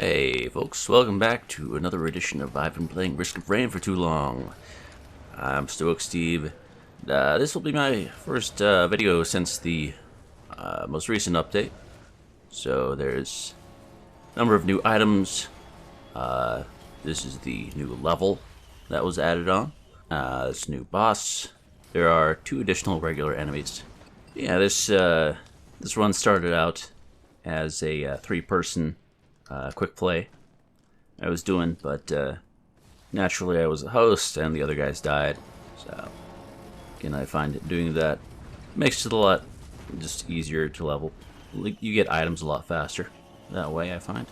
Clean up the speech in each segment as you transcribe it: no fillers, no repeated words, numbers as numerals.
Hey folks, welcome back to another edition of I've been playing Risk of Rain for too long. I'm Stoic Steve. This will be my first video since the most recent update. So there's a number of new items. This is the new level that was added on. This new boss. There are 2 additional regular enemies. Yeah, this run started out as a 3-person quick play I was doing, but naturally I was a host and the other guys died, so again I find doing that makes it a lot just easier to level. You get items a lot faster that way, I find.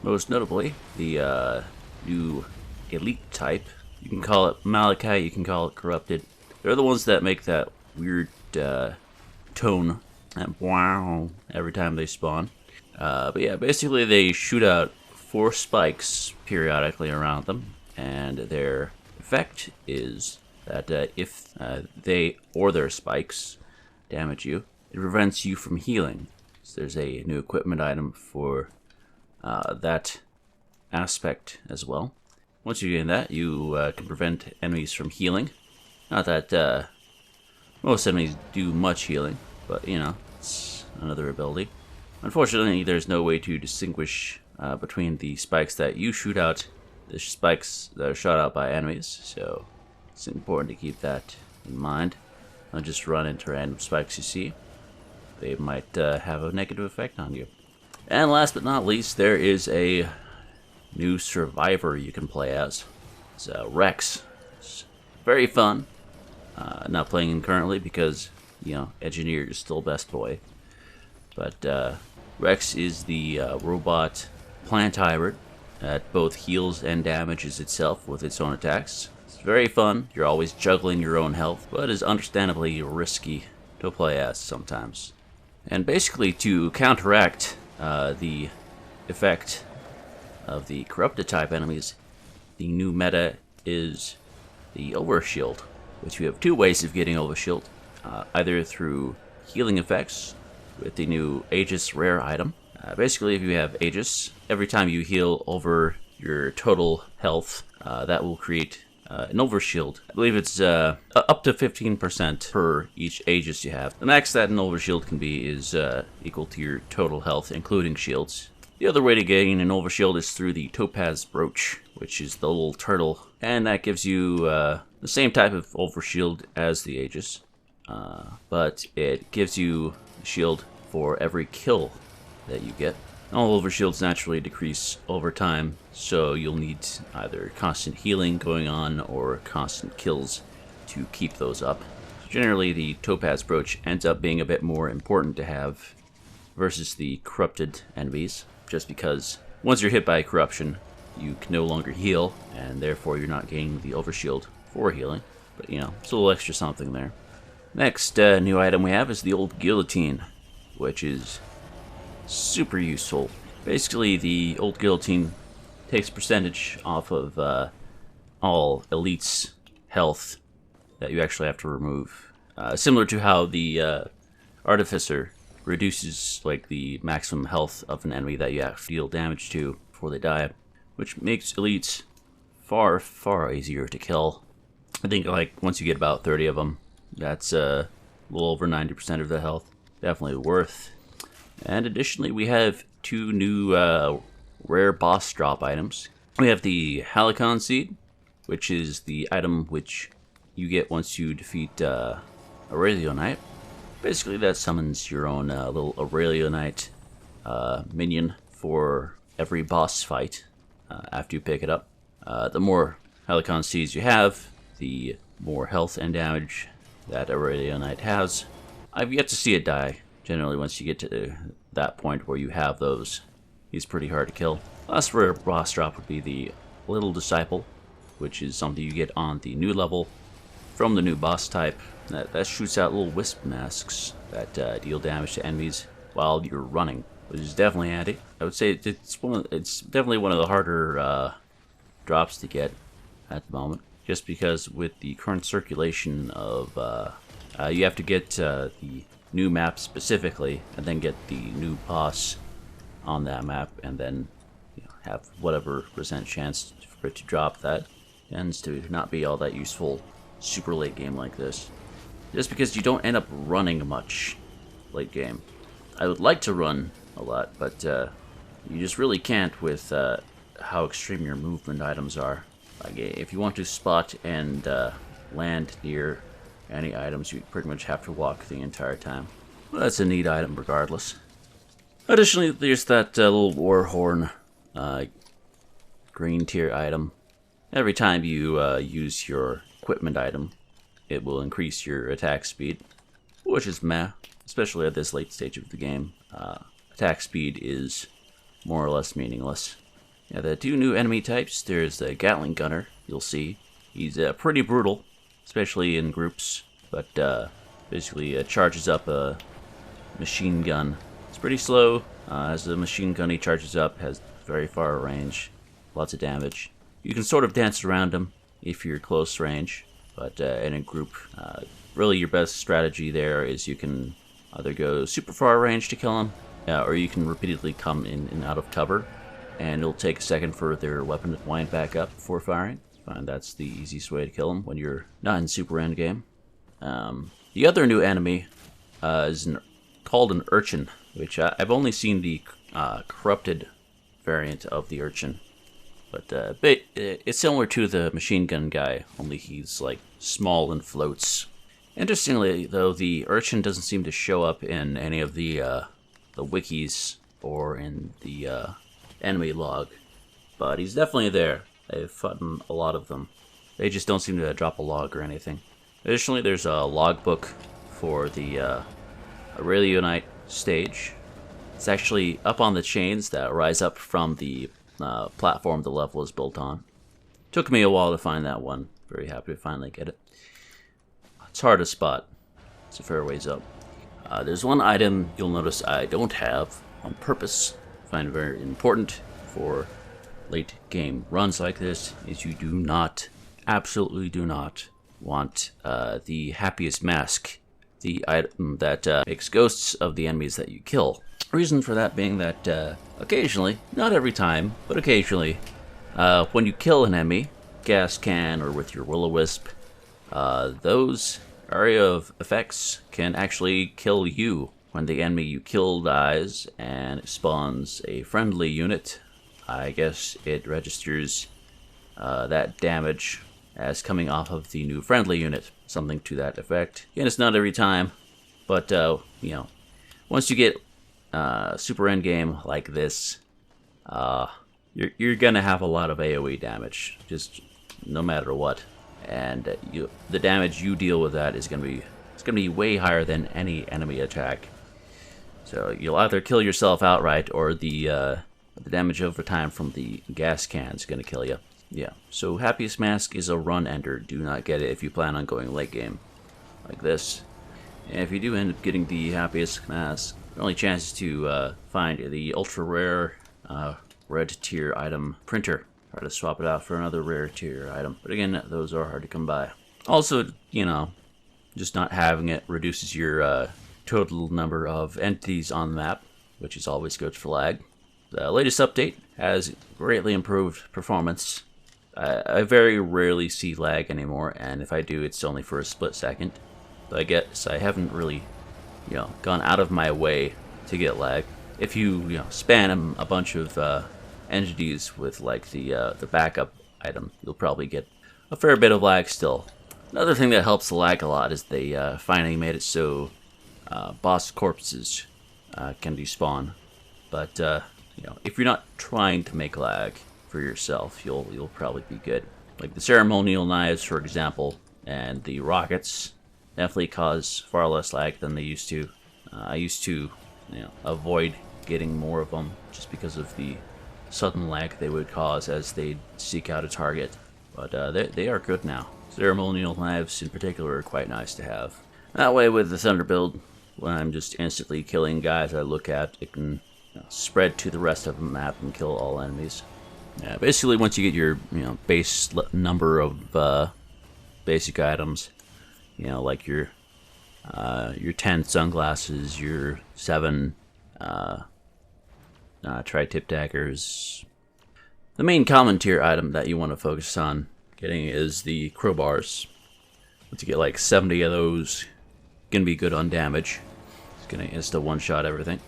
Most notably the new elite type. You can call it Malachite, you can call it corrupted. They're the ones that make that weird tone, that wow, every time they spawn. But yeah, basically they shoot out 4 spikes periodically around them, and their effect is that if they or their spikes damage you, it prevents you from healing. So there's a new equipment item for that aspect as well. Once you gain that, you can prevent enemies from healing. Not that most enemies do much healing, but you know, it's another ability. Unfortunately, there's no way to distinguish between the spikes that you shoot out, the spikes that are shot out by enemies, so it's important to keep that in mind. Don't just run into random spikes you see. They might have a negative effect on you. And last but not least, there is a new survivor you can play as. It's Rex. It's very fun. Not playing him currently because, you know, Engineer is still best boy. But Rex is the robot plant hybrid that both heals and damages itself with its own attacks. It's very fun. You're always juggling your own health, but is understandably risky to play as sometimes. And basically, to counteract the effect of the corrupted type enemies, the new meta is the overshield, which you have 2 ways of getting overshield, either through healing effects with the new Aegis rare item. Basically, if you have Aegis, every time you heal over your total health, that will create an overshield. I believe it's up to 15% per each Aegis you have. The max that an overshield can be is equal to your total health, including shields. The other way to gain an overshield is through the Topaz Brooch, which is the little turtle, and that gives you the same type of overshield as the Aegis, but it gives you a shield for every kill that you get. All overshields naturally decrease over time, so you'll need either constant healing going on or constant kills to keep those up. Generally, the Topaz Brooch ends up being a bit more important to have versus the corrupted enemies, just because once you're hit by corruption, you can no longer heal, and therefore you're not gaining the overshield for healing. But you know, it's a little extra something there. Next new item we have is the old guillotine, which is super useful. Basically, the old guillotine takes percentage off of all elites' health that you actually have to remove. Similar to how the artificer reduces like the maximum health of an enemy that you have to deal damage to before they die, which makes elites far easier to kill. I think like once you get about 30 of them, that's a little over 90% of the health. Definitely worth. And additionally, we have 2 new rare boss drop items. We have the Halicon Seed, which is the item which you get once you defeat Aurelio Knight. Basically, that summons your own little Aurelio Knight minion for every boss fight after you pick it up. The more Halicon Seeds you have, the more health and damage that Aurelio Knight has. I've yet to see it die. Generally, once you get to that point where you have those, he's pretty hard to kill. Last rare boss drop would be the Little Disciple, which is something you get on the new level from the new boss type. That shoots out little wisp masks that deal damage to enemies while you're running, which is definitely handy. I would say it's definitely one of the harder drops to get at the moment, just because with the current circulation of you have to get the new map specifically, and then get the new boss on that map, and then have whatever percent chance for it to drop, that tends to not be all that useful super late game like this. Just because you don't end up running much late game. I would like to run a lot, but you just really can't with how extreme your movement items are. Like, if you want to spot and land near any items, you pretty much have to walk the entire time. Well, that's a neat item regardless. Additionally, there's that little war horn green tier item. Every time you use your equipment item, it will increase your attack speed, which is meh, especially at this late stage of the game. Attack speed is more or less meaningless. Yeah, the two new enemy types, there's the Gatling Gunner, you'll see. He's pretty brutal, especially in groups, but basically charges up a machine gun. It's pretty slow. As the machine gun he charges up, has very far range, lots of damage. You can sort of dance around him if you're close range, but in a group, really your best strategy there is you can either go super far range to kill him, or you can repeatedly come in and out of cover, and it'll take a second for their weapon to wind back up before firing. I find that's the easiest way to kill them when you're not in super endgame. The other new enemy is called an Urchin, which I've only seen the corrupted variant of the Urchin. But it's similar to the machine gun guy, only he's like small and floats. Interestingly, though, the Urchin doesn't seem to show up in any of the wikis or in the enemy log, but he's definitely there. I've fought a lot of them. They just don't seem to drop a log or anything. Additionally, there's a logbook for the Aurelionite stage. It's actually up on the chains that rise up from the platform the level is built on. Took me a while to find that one. Very happy to finally get it. It's hard to spot. It's a fair ways up. There's one item you'll notice I don't have on purpose. I find it very important for late game runs like this, is you do not, absolutely do not, want the happiest mask, the item that makes ghosts of the enemies that you kill. Reason for that being that occasionally, not every time, but occasionally, when you kill an enemy, gas can or with your will-o-wisp, those area of effects can actually kill you. When the enemy you kill dies and spawns a friendly unit, I guess it registers that damage as coming off of the new friendly unit, something to that effect. And it's not every time, but you know, once you get super endgame like this, you're gonna have a lot of AoE damage, just no matter what, and the damage you deal with that is gonna be way higher than any enemy attack. So you'll either kill yourself outright, or the damage over time from the gas can is gonna kill you. Yeah, so Happiest Mask is a run ender. Do not get it if you plan on going late game like this. And if you do end up getting the Happiest Mask, your only chance is to find the ultra rare red tier item printer. Try to swap it out for another rare tier item. But again, those are hard to come by. Also, you know, just not having it reduces your total number of entities on the map, which is always good for lag. The latest update has greatly improved performance. I very rarely see lag anymore, and if I do, it's only for a split second. So I guess I haven't really, you know, gone out of my way to get lag. If you spam a bunch of entities with like the backup item, you'll probably get a fair bit of lag still. Another thing that helps the lag a lot is they finally made it so boss corpses can despawn. But you know, if you're not trying to make lag for yourself, you'll probably be good. Like the ceremonial knives, for example, and the rockets definitely cause far less lag than they used to. I used to, avoid getting more of them just because of the sudden lag they would cause as they seek out a target. But they are good now. Ceremonial knives in particular are quite nice to have. That way with the Thunder build, when I'm just instantly killing guys I look at, it can spread to the rest of the map and kill all enemies. Yeah, basically once you get your base number of basic items, like your 10 sunglasses, your 7 tri-tip daggers, The main common tier item that you want to focus on getting is the crowbars. Once you get like 70 of those, gonna be good on damage. It's gonna insta one-shot everything.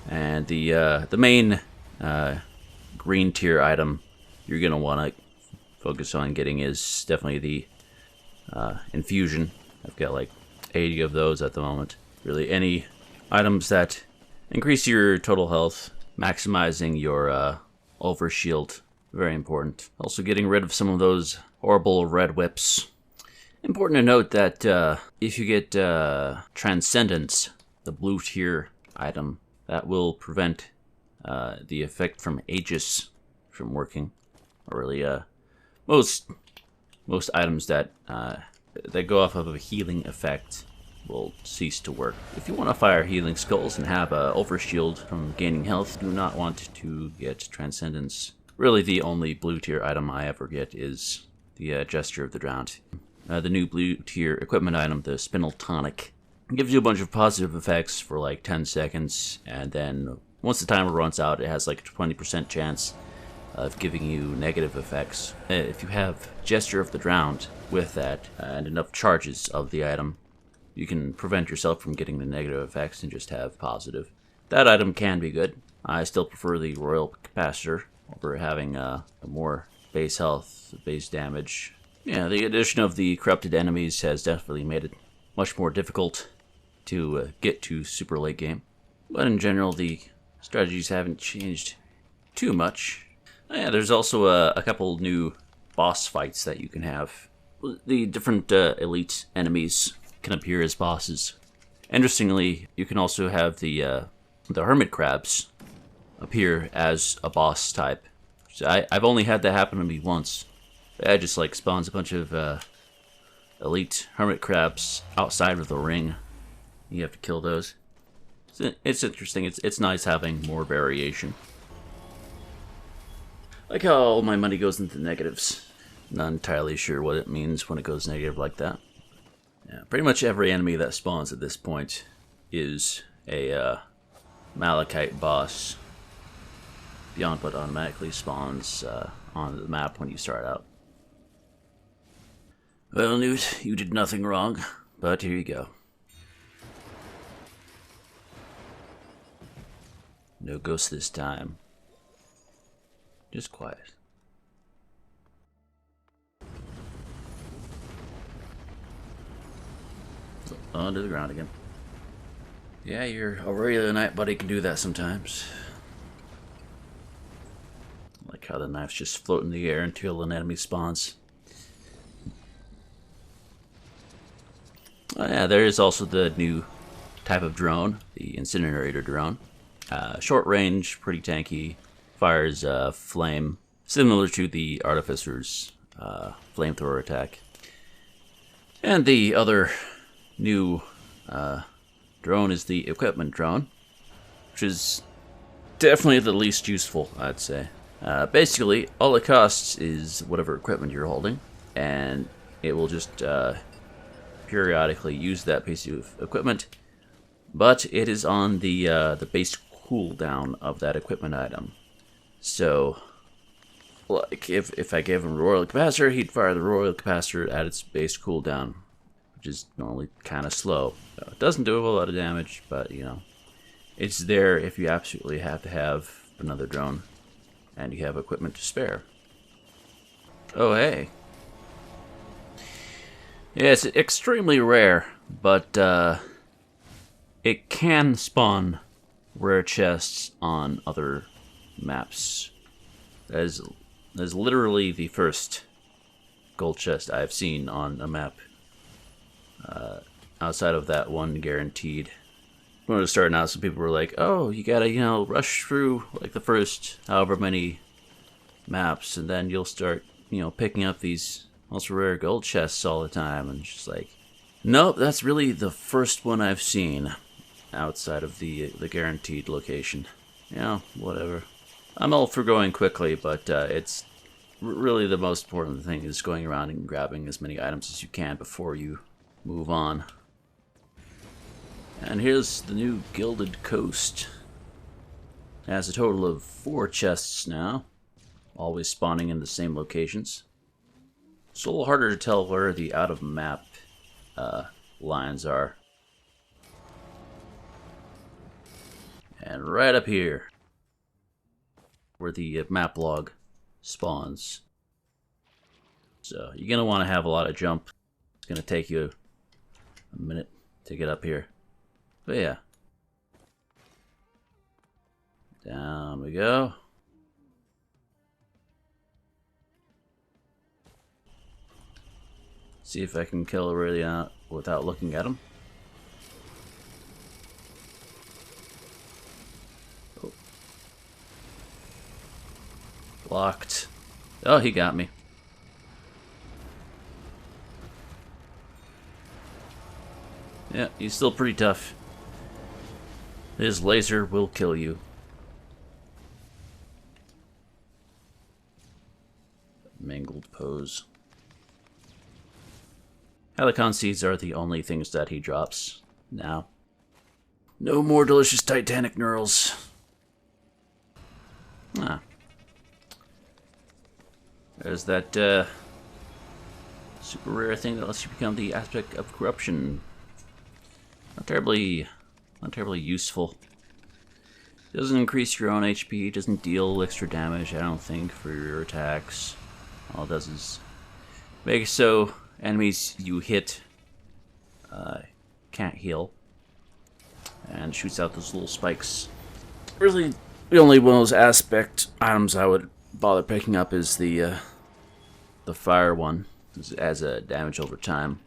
And the main green tier item you're gonna want to focus on getting is definitely the infusion. I've got like 80 of those at the moment. Really, any items that increase your total health, maximizing your overshield, very important. Also getting rid of some of those horrible red whips. Important to note that if you get Transcendence, the blue tier item, that will prevent the effect from Aegis from working. Or really, most items that go off of a healing effect will cease to work. If you want to fire healing skulls and have a overshield from gaining health, do not want to get Transcendence. Really, the only blue tier item I ever get is the Gesture of the Drowned. The new blue tier equipment item, the Spinal Tonic, gives you a bunch of positive effects for like 10 seconds, and then once the timer runs out, it has like a 20% chance of giving you negative effects. If you have Gesture of the Drowned with that and enough charges of the item, you can prevent yourself from getting the negative effects and just have positive. That item can be good. I still prefer the Royal Capacitor over having a more base health, base damage. Yeah, the addition of the corrupted enemies has definitely made it much more difficult to get to super late game. But in general, the strategies haven't changed too much. Yeah, there's also a couple new boss fights that you can have. The different elite enemies can appear as bosses. Interestingly, you can also have the hermit crabs appear as a boss type. So I've only had that happen to me once. It just like spawns a bunch of elite hermit crabs outside of the ring. You have to kill those. It's interesting. It's nice having more variation. Like how all my money goes into negatives. Not entirely sure what it means when it goes negative like that. Yeah, pretty much every enemy that spawns at this point is a Malachite boss beyond what automatically spawns on the map when you start out. Well, Newt, you did nothing wrong, but here you go. No ghosts this time. Just quiet. Onto the ground again. Yeah, your Aurelian Night buddy can do that sometimes. Like how the knife's just float in the air until an enemy spawns. Oh yeah, there is also the new type of drone, the incinerator drone. Short range, pretty tanky, fires flame, similar to the Artificer's flamethrower attack. And the other new drone is the equipment drone, which is definitely the least useful, I'd say. Basically, all it costs is whatever equipment you're holding, and it will just periodically use that piece of equipment, but it is on the base cooldown of that equipment item. So, like, if I gave him a Royal Capacitor, he'd fire the Royal Capacitor at its base cooldown, which is normally kind of slow. So it doesn't do a whole lot of damage, but, you know, it's there if you absolutely have to have another drone, and you have equipment to spare. Oh, hey. Yeah, it's extremely rare, but it can spawn rare chests on other maps. That is literally the first gold chest I've seen on a map. Outside of that one guaranteed. When I was starting out, some people were like, oh, you gotta, you know, rush through like the first however many maps, and then you'll start, you know, picking up these ultra rare gold chests all the time. And just like, nope, that's really the first one I've seen outside of the guaranteed location. You know, whatever. I'm all for going quickly, but it's really the most important thing is going around and grabbing as many items as you can before you move on. And here's the new Gilded Coast. It has a total of 4 chests now. always spawning in the same locations. It's a little harder to tell where the out-of-map lines are. And right up here, where the map log spawns. So you're going to want to have a lot of jump. It's going to take you a minute to get up here. But yeah. Down we go. See if I can kill Aurelian without looking at him. Oh. Blocked. Oh, he got me. Yeah, he's still pretty tough. His laser will kill you. Mangled pose. Helicon seeds are the only things that he drops now. No more delicious Titanic neurals. Ah. There's that super rare thing that lets you become the aspect of corruption. Not terribly useful. Doesn't increase your own HP, doesn't deal extra damage, I don't think, for your attacks. All it does is make it so enemies you hit can't heal, and shoots out those little spikes. Really, the only one of those aspect items I would bother picking up is the fire one. It adds a damage over time.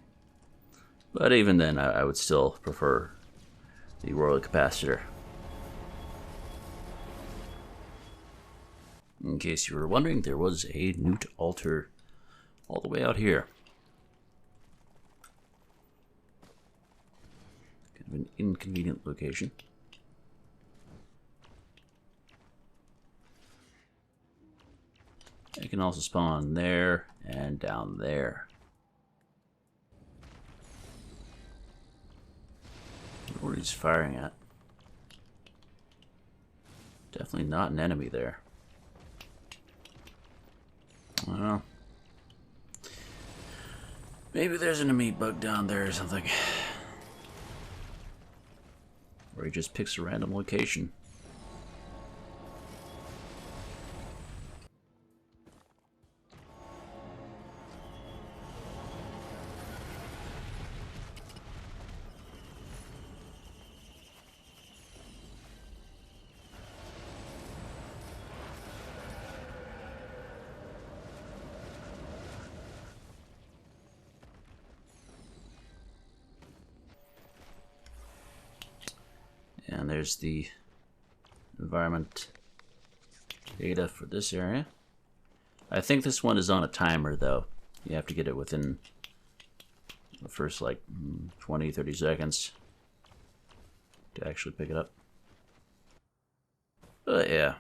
But even then, I would still prefer the Royal Capacitor. In case you were wondering, there was a Newt altar all the way out here. Kind of an inconvenient location. You can also spawn there and down there. Where he's firing at. Definitely not an enemy there. Well, maybe there's an enemy bug down there or something. Or he just picks a random location. And there's the environment data for this area. I think this one is on a timer though. You have to get it within the first like 20-30 seconds to actually pick it up. But yeah,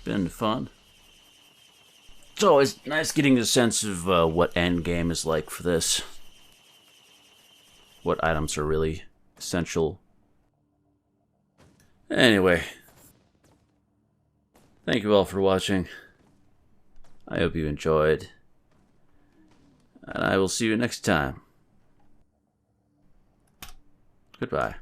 been fun. It's always nice getting a sense of what endgame is like for this. What items are really essential. Anyway, thank you all for watching. I hope you enjoyed, and I will see you next time. Goodbye.